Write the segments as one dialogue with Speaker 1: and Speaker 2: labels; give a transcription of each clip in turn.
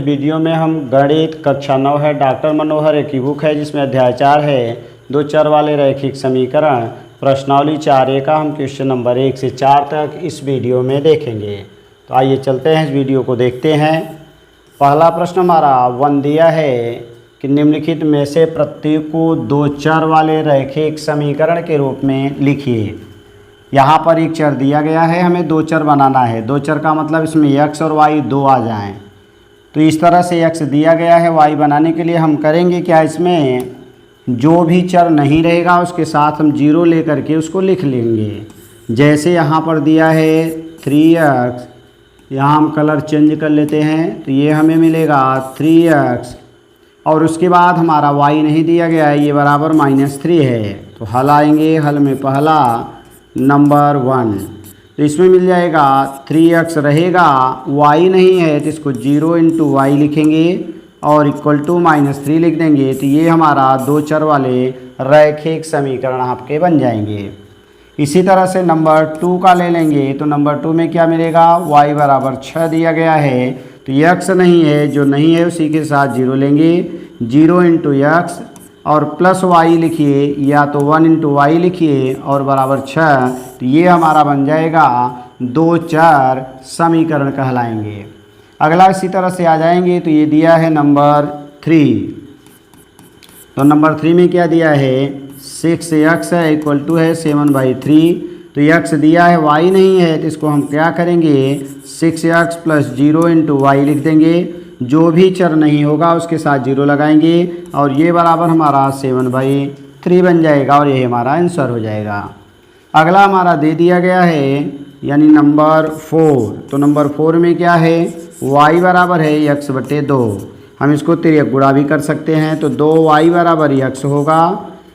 Speaker 1: Video में हम गणित कक्षा 9 है, डॉक्टर मनोहर एक की बुक है जिसमें अध्याय 4 है, दो चर वाले रैखिक समीकरण, प्रश्नावली 4A का हम क्वेश्चन नंबर 1 से 4 तक इस वीडियो में देखेंगे। तो आइए चलते हैं, इस वीडियो को देखते हैं। पहला प्रश्न हमारा 1 दिया है कि निम्नलिखित में से प्रत्येक को दो चर वाले रैखिक समीकरण के रूप में लिखिए। यहाँ पर एक चर दिया गया है, हमें दो चर बनाना है। दो चर का मतलब इसमें x और y दो आ जाएं। तो इस तरह से x दिया गया है, y बनाने के लिए हम करेंगे क्या, इसमें जो भी चर नहीं रहेगा उसके साथ हम 0 लेकर के उसको लिख लेंगे। जैसे यहाँ पर दिया है 3x, यहाँ हम कलर चेंज कर लेते हैं तो ये हमें मिलेगा 3x, और उसके बाद हमारा y नहीं दिया गया है, ये बराबर -3 है। तो हल आएंगे, हल में पहला नंबर 1, तो इसमें मिल जाएगा 3x रहेगा, y नहीं है तो इसको 0 × y लिखेंगे और इक्वल टू -3 लिख देंगे। तो ये हमारा दो चर वाले रैखिक समीकरण आपके बन जाएंगे। इसी तरह से नंबर 2 का ले लेंगे तो नंबर 2 में क्या मिलेगा, y बराबर 6 दिया गया है, तो x नहीं है, जो नहीं है उसी के साथ 0 लेंगे, 0 × x और प्लस y लिखिए, या तो 1 × y लिखिए और बराबर 6। तो ये हमारा बन जाएगा दो चर समीकरण कहलाएंगे। अगला इसी तरह से आ जाएंगे तो ये दिया है नंबर 3, तो नंबर 3 में क्या दिया है, 6x है इक्वल टू है 7/3। तो x दिया है, y नहीं है, तो इसको हम क्या करेंगे, 6x + 0 × y लिख देंगे। जो भी चर नहीं होगा उसके साथ 0 लगाएंगे और ये बराबर हमारा 7/3 बन जाएगा और ये हमारा आंसर हो जाएगा। अगला हमारा दे दिया गया है यानी नंबर 4, तो नंबर 4 में क्या है, y बराबर है x/2। हम इसको तिर्यक गुणा भी कर सकते हैं, तो 2y बराबर x होगा।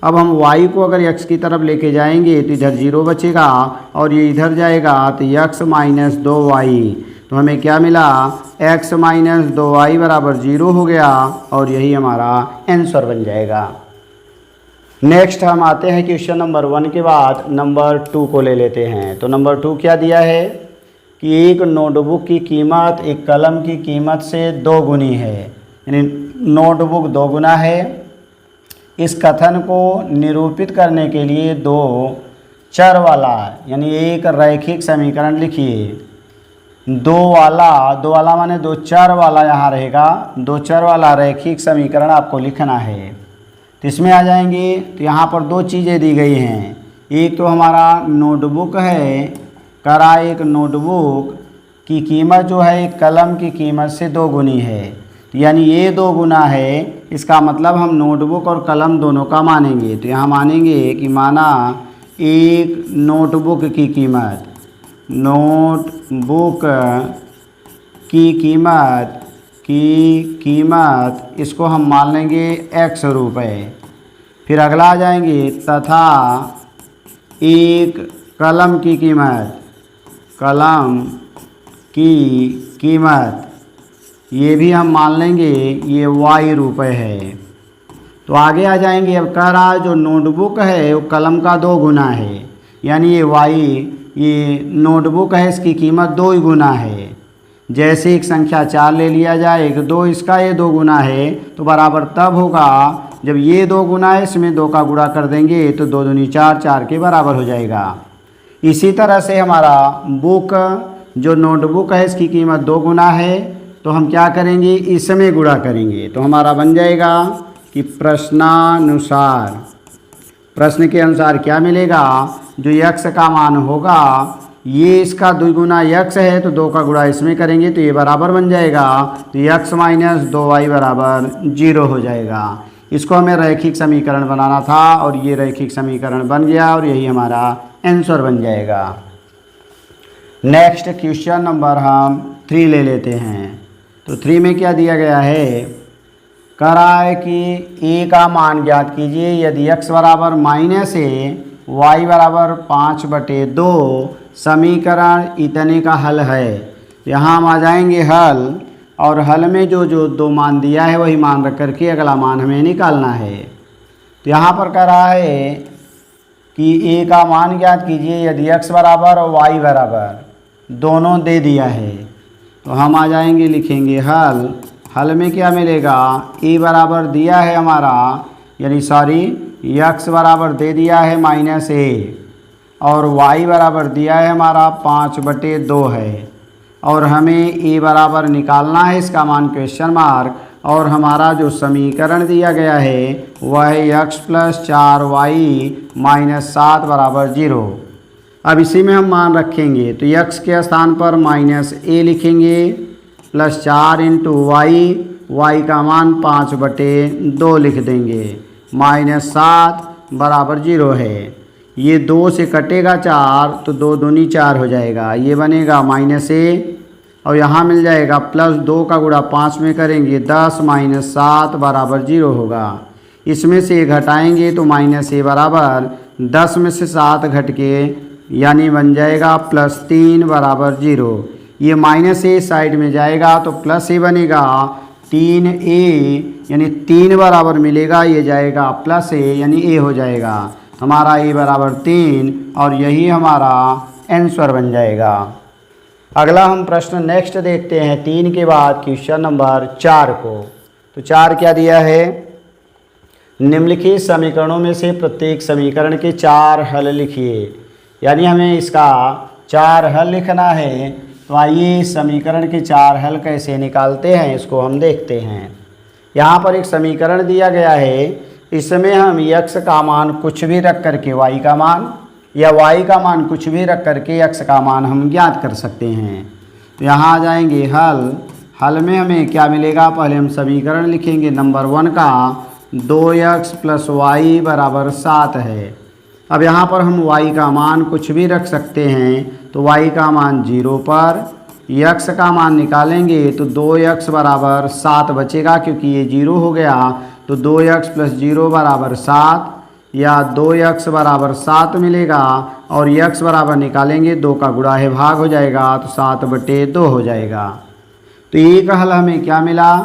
Speaker 1: अब हम y को अगर x की तरफ लेके जाएंगे तो इधर 0 बचेगा और ये इधर जाएगा तो x - 2y, तो हमें क्या मिला, x - 2y बराबर 0 हो गया और यही हमारा आंसर बन जाएगा। नेक्स्ट हम आते हैं क्वेश्चन नंबर 1 के बाद नंबर 2 को ले लेते हैं। तो नंबर 2 क्या दिया है कि एक नोटबुक की कीमत एक कलम की कीमत से 2 गुनी है, यानी नोटबुक 2 गुना है। इस कथन को निरूपित करने के लिए दो चर वाला यानी एक रैखिक समीकरण लिखिए। दो वाला माने दो चर वाला यहाँ रहेगा, दो चर वाला रैखिक समीकरण आपको लिखना है। तो इसमें आ जाएंगे तो यहाँ पर दो चीज़ें दी गई हैं। एक तो हमारा नोटबुक है, करा एक नोटबुक की कीमत जो है एक कलम की कीमत से 2 गुनी है, तो यानी ये 2 गुना है। इसका मतलब हम नोटबुक और कलम दोनों का मानेंगे। तो यहाँ मानेंगे कि माना एक नोटबुक की कीमत, नोटबुक की कीमत इसको हम मान लेंगे x रुपये। फिर अगला आ जाएंगे तथा एक कलम की कीमत ये भी हम मान लेंगे ये y रुपये है। तो आगे आ जाएंगे, अब कह रहा है जो नोटबुक है वो कलम का 2 गुना है, यानी ये ये नोटबुक है इसकी कीमत 2 गुना है। जैसे एक संख्या 4 ले लिया जाए, एक 2 इसका ये 2 गुना है, तो बराबर तब होगा जब ये 2 गुना है इसमें 2 का गुणा कर देंगे तो 2 दूनी 4, 4 के बराबर हो जाएगा। इसी तरह से हमारा बुक जो नोटबुक है इसकी कीमत 2 गुना है, तो हम क्या करेंगे, इसमें गुणा करेंगे। तो हमारा बन जाएगा कि प्रश्नानुसार, प्रश्न के अनुसार क्या मिलेगा, जो x का मान होगा ये इसका 2 गुना x है तो 2 का गुणा इसमें करेंगे तो ये बराबर बन जाएगा। तो x - 2y बराबर 0 हो जाएगा। इसको हमें रैखिक समीकरण बनाना था और ये रैखिक समीकरण बन गया और यही हमारा आंसर बन जाएगा। नेक्स्ट क्वेश्चन नंबर हम 3 ले लेते हैं। तो 3 में क्या दिया गया है, कह रहा है कि a का मान ज्ञात कीजिए यदि x बराबर -a y बराबर 5/2 समीकरण इतने का हल है। यहाँ हम आ जाएंगे हल, और हल में जो 2 मान दिया है वही मान रख करके अगला मान हमें निकालना है। तो यहाँ पर कह रहा है कि a का मान ज्ञात कीजिए यदि x बराबर और y बराबर दोनों दे दिया है। तो हम आ जाएंगे, लिखेंगे हल, हल में क्या मिलेगा, ए बराबर दिया है हमारा, यानी सॉरी यक्स बराबर दे दिया है -a और वाई बराबर दिया है हमारा 5/2 है और हमें ए बराबर निकालना है इसका मान क्वेश्चन मार्क। और हमारा जो समीकरण दिया गया है वह है यक्स प्लस 4y -7 बराबर 0। अब इसी में हम मान रखेंगे तो यक्स के स्थान पर -a लिखेंगे प्लस 4 × वाई का मान 5/2 लिख देंगे, -7 बराबर 0 है। ये 2 से कटेगा 4 तो 2 दूनी 4 हो जाएगा, ये बनेगा -a और यहाँ मिल जाएगा +2 का गुणा 5 में करेंगे 10 -7 बराबर 0 होगा। इसमें से घटाएंगे तो -a बराबर 10 में से 7 घट के यानी बन जाएगा +3 बराबर 0। ये -a साइड में जाएगा तो +a बनेगा, 3a यानी 3 बराबर मिलेगा, ये जाएगा +a यानी a हो जाएगा हमारा a बराबर 3 और यही हमारा आंसर बन जाएगा। अगला हम प्रश्न नेक्स्ट देखते हैं 3 के बाद क्वेश्चन नंबर 4 को। तो 4 क्या दिया है, निम्नलिखित समीकरणों में से प्रत्येक समीकरण के 4 हल लिखिए। यानी हमें इसका 4 हल लिखना है। तो आइए समीकरण के 4 हल कैसे निकालते हैं इसको हम देखते हैं। यहाँ पर एक समीकरण दिया गया है, इसमें हम यक्स का मान कुछ भी रख करके वाई का मान या y का मान कुछ भी रख करके x का मान हम ज्ञात कर सकते हैं। तो यहाँ आ जाएंगे हल में हमें क्या मिलेगा, पहले हम समीकरण लिखेंगे नंबर 1 का 2x + y बराबर 7 है। अब यहाँ पर हम y का मान कुछ भी रख सकते हैं तो y का मान 0 पर, x का मान निकालेंगे तो 2x बराबर 7 बचेगा क्योंकि ये 0 हो गया। तो 2x + 0 बराबर 7 या 2x बराबर 7 मिलेगा और x बराबर निकालेंगे 2 का गुणा है भाग हो जाएगा तो 7/2 हो जाएगा। तो एक हल हमें क्या मिला,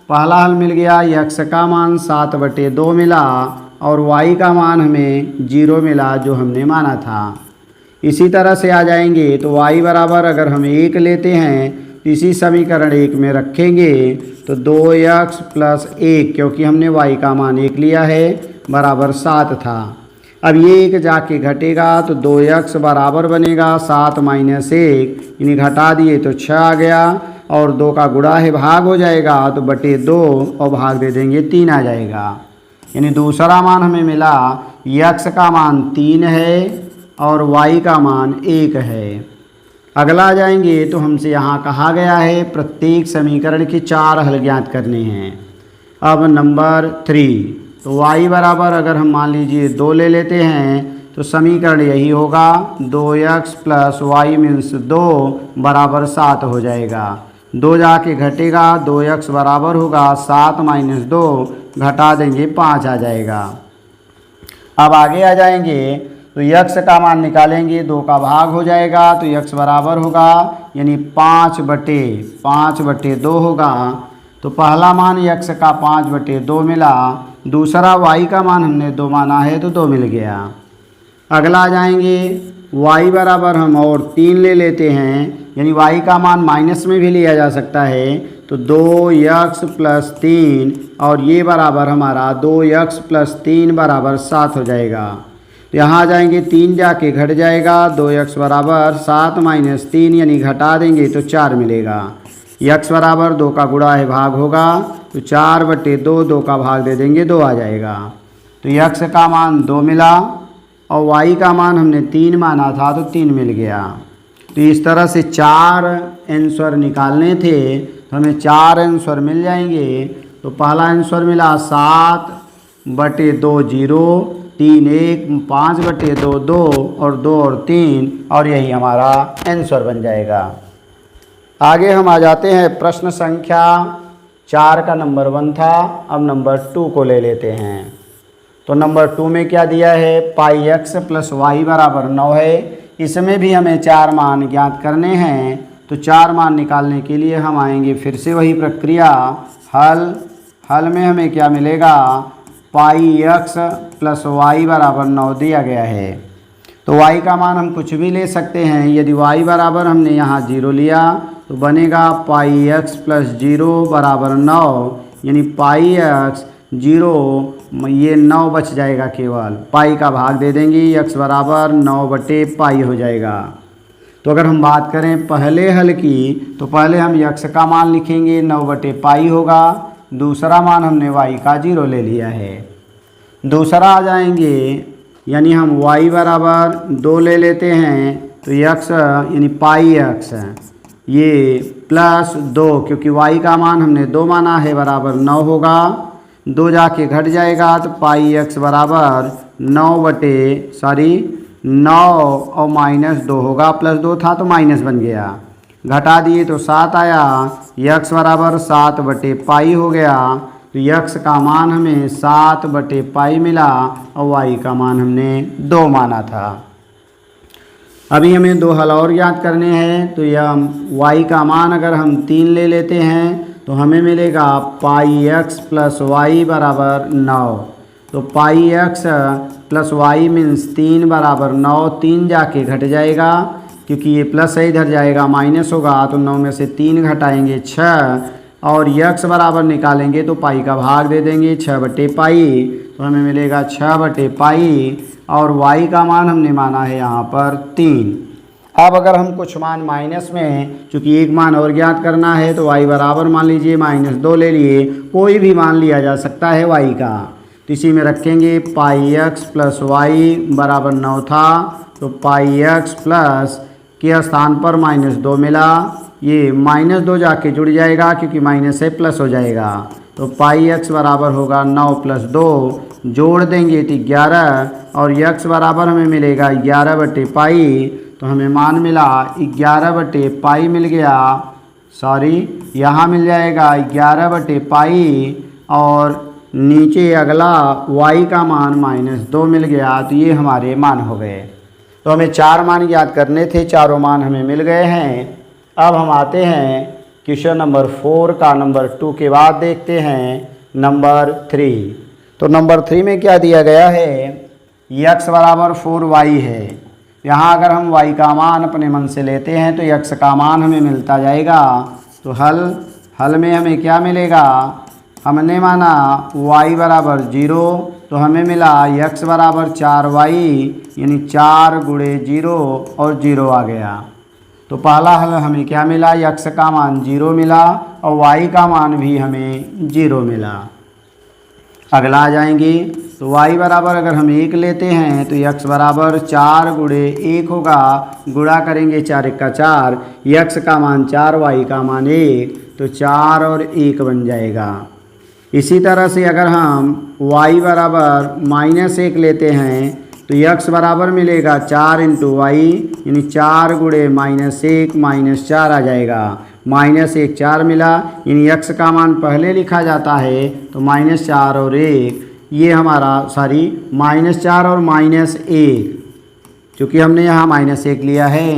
Speaker 1: पहला हल मिल गया x का मान 7/2 मिला और y का मान हमें 0 मिला जो हमने माना था। इसी तरह से आ जाएंगे तो y बराबर अगर हम 1 लेते हैं तो इसी समीकरण 1 में रखेंगे तो 2x + 1 क्योंकि हमने y का मान 1 लिया है बराबर 7 था। अब ये 1 जाके घटेगा तो 2x बराबर बनेगा 7 - 1 यानी घटा दिए तो 6 आ गया और 2 का गुणा है भाग हो जाएगा तो /2 और भाग दे देंगे 3 आ जाएगा। यानी दूसरा मान हमें मिला x का मान 3 है और y का मान 1 है। अगला आ जाएंगे तो हमसे यहाँ कहा गया है प्रत्येक समीकरण के 4 हल ज्ञात करने हैं। अब नंबर 3 तो y बराबर अगर हम मान लीजिए 2 ले लेते हैं तो समीकरण यही होगा 2x + y मीन्स 2 बराबर 7 हो जाएगा। 2 जाके घटेगा 2x बराबर होगा 7 - 2 घटा देंगे 5 आ जाएगा। अब आगे आ जाएंगे तो x का मान निकालेंगे 2 का भाग हो जाएगा तो x बराबर होगा यानी 5/2 होगा। तो पहला मान x का 5/2 मिला, दूसरा y का मान हमने 2 माना है तो 2 मिल गया। अगला आ जाएंगे y बराबर हम और 3 ले लेते हैं, यानी y का मान माइनस में भी लिया जा सकता है तो 2x + 3 और ये बराबर हमारा 2x + 3 बराबर 7 हो जाएगा। तो यहाँ आ जाएंगे 3 जाके घट जाएगा 2x बराबर 7 - 3 यानी घटा देंगे तो 4 मिलेगा। x बराबर 2 का गुणा है भाग होगा तो 4/2 2 का भाग दे देंगे 2 आ जाएगा। तो x का मान 2 मिला और y का मान हमने 3 माना था तो 3 मिल गया। तो इस तरह से 4 आंसर निकालने थे तो हमें 4 आंसर मिल जाएंगे। तो पहला आंसर मिला 7/2 0, 3 1, 5/2 2 और 2 और 3 और यही हमारा आंसर बन जाएगा। आगे हम आ जाते हैं प्रश्न संख्या 4 का नंबर 1 था, अब नंबर 2 को ले लेते हैं। तो नंबर 2 में क्या दिया है, πx + y बराबर 9 है। इसमें भी हमें 4 मान ज्ञात करने हैं। तो 4 मान निकालने के लिए हम आएंगे फिर से वही प्रक्रिया, हल में हमें क्या मिलेगा, πx + y बराबर 9 दिया गया है। तो y का मान हम कुछ भी ले सकते हैं। यदि y बराबर हमने यहाँ 0 लिया तो बनेगा पाई एक्स प्लस 0 बराबर 9, यानी पाई एक्स 0, ये 9 बच जाएगा, केवल पाई का भाग दे देंगे, एक्स बराबर 9/पाई हो जाएगा। तो अगर हम बात करें पहले हल की, तो पहले हम यक्स का मान लिखेंगे 9/पाई होगा, दूसरा मान हमने वाई का 0 ले लिया है। दूसरा आ जाएंगे, यानी हम y बराबर 2 ले लेते हैं, तो यक्स यानी पाई एक्स ये प्लस 2, क्योंकि y का मान हमने 2 माना है, बराबर 9 होगा, 2 जाके घट जाएगा, तो पाई एक्स बराबर 9 और -2 होगा, +2 था तो माइनस बन गया, घटा दिए तो 7 आया, यक्स बराबर 7/पाई हो गया। तो यक्स का मान हमें 7/पाई मिला और वाई का मान हमने 2 माना था। अभी हमें 2 हल और याद करने हैं, तो यह वाई का मान अगर हम 3 ले लेते हैं तो हमें मिलेगा पाई एक्स प्लस वाई बराबर 9। तो पाई एक्स प्लस वाई मीन्स 3 बराबर 9, 3 जाके घट जाएगा, क्योंकि ये प्लस है इधर जाएगा माइनस होगा, तो 9 में से 3 घटाएंगे 6, और यक्स बराबर निकालेंगे तो पाई का भाग दे देंगे 6/पाई, तो हमें मिलेगा 6/पाई, और वाई का मान हमने माना है यहाँ पर 3। अब अगर हम कुछ मान माइनस में, चूँकि एक मान और ज्ञात करना है, तो वाई बराबर मान लीजिए -2 ले लिए, कोई भी मान लिया जा सकता है वाई का, तो इसी में रखेंगे पाई एक्स प्लस वाई बराबर 9 था, तो पाई एक्स प्लस के स्थान पर -2 मिला, ये -2 जाके जुड़ जाएगा, क्योंकि माइनस से प्लस हो जाएगा, तो पाई एक्स बराबर होगा 9 + 2, जोड़ देंगे तो 11, और यक्स बराबर हमें मिलेगा 11/पाई, तो हमें मान मिला 11/पाई मिल गया, यहाँ मिल जाएगा 11/पाई, और नीचे अगला y का मान -2 मिल गया, तो ये हमारे मान हो गए। तो हमें 4 मान याद करने थे, चारों मान हमें मिल गए हैं। अब हम आते हैं क्वेश्चन नंबर 4 का नंबर 2 के बाद देखते हैं नंबर 3। तो नंबर 3 में क्या दिया गया है, x बराबर 4y है। यहाँ अगर हम y का मान अपने मन से लेते हैं तो x का मान हमें मिलता जाएगा। तो हल में हमें क्या मिलेगा, हमने माना y बराबर 0, तो हमें मिला x बराबर 4y, यानी 4 × 0 और 0 आ गया। तो पहला हल हमें क्या मिला, x का मान 0 मिला और y का मान भी हमें 0 मिला। अगला आ जाएंगे, तो y बराबर अगर हम 1 लेते हैं तो x बराबर 4 × 1 होगा, गुणा करेंगे 4 × 4, x का मान 4 y का मान 1, तो 4 और 1 बन जाएगा। इसी तरह से अगर हम y बराबर -1 लेते हैं तो x बराबर मिलेगा 4 × y, यानी 4 × -1 -4 आ जाएगा, -1 4 मिला, यानी x का मान पहले लिखा जाता है, तो -4 और 1, ये हमारा -4 और -1, चूँकि हमने यहाँ -1 लिया है,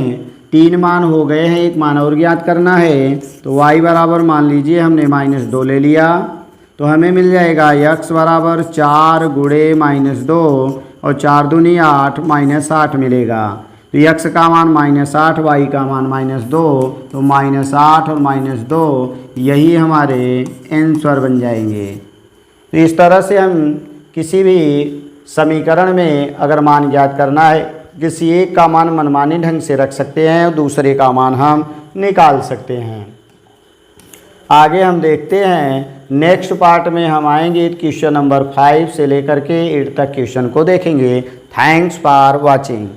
Speaker 1: 3 मान हो गए हैं, एक मान और ज्ञात करना है। तो y बराबर मान लीजिए हमने -2 ले लिया, तो हमें मिल जाएगा x बराबर 4 × -2, और 4 दूनी 8, -8 मिलेगा। तो x का मान -8, y का मान -2, तो -8 और -2 यही हमारे आंसर बन जाएंगे। तो इस तरह से हम किसी भी समीकरण में अगर मान ज्ञात करना है, किसी एक का मान मनमानी ढंग से रख सकते हैं और दूसरे का मान हम निकाल सकते हैं। आगे हम देखते हैं, नेक्स्ट पार्ट में हम आएंगे क्वेश्चन नंबर 5 से लेकर के 8 तक क्वेश्चन को देखेंगे। Thanks for watching.